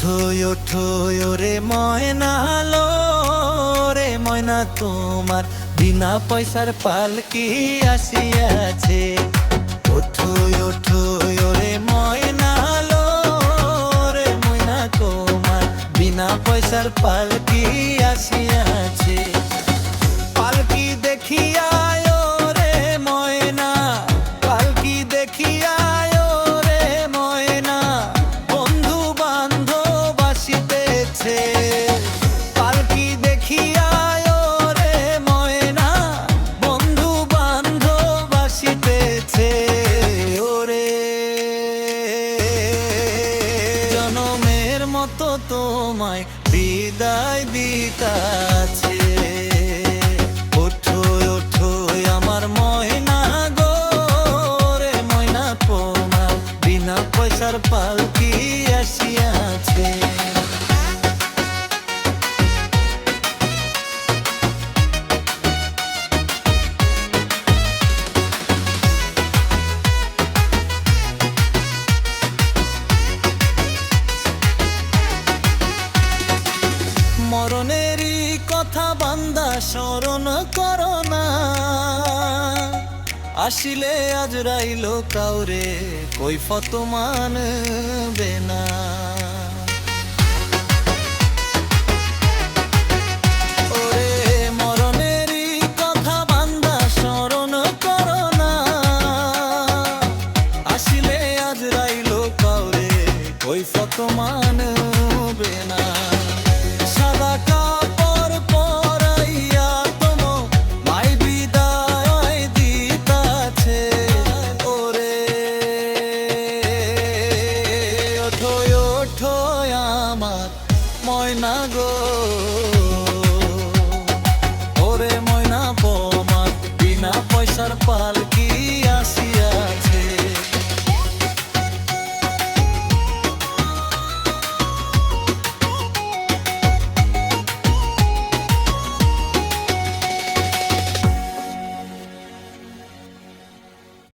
ওঠো ওঠো ওরে ময়না লো রে ময়না, তোমার বিনা পয়সার পালকি আসিয়াছে। ওঠো ওঠো ওরে ময়না লো রে ময়না, তোমার বিনা পয়সার পালকি আসিয়াছে। পালকি দেখিয়া রে ময়না, পালকি দেখিয়া রে ময়না, বন্ধু বান্ধব আসিতেছে। পালকি দেখিয়া রে ময়না, বন্ধু বান্ধব আসিতেছে। ওরে জনমের মতো তোমায় বিদায় দিতাছে। ওঠো ওঠো আমার ময়না গো রে ময়না, তোমার বিনা পয়সার পালকি আসিয়াছে। মরণেরই কথা বান্দা স্মরণ করো না, আসিলে আজরাইল কাউরে কৈফত মানবে না। ওরে মরণেরই কথা বান্দা স্মরণ করো না, আসিলে আজরাইল কাউরে কৈফত মানবে না। সাদা কাপড় পরাইয়া তোমায় বিদায় দিতাছে। ওরে ওঠো ওঠো আমার ময়না গো, ওরে ময়না, তোমার বিনা পয়সার পাল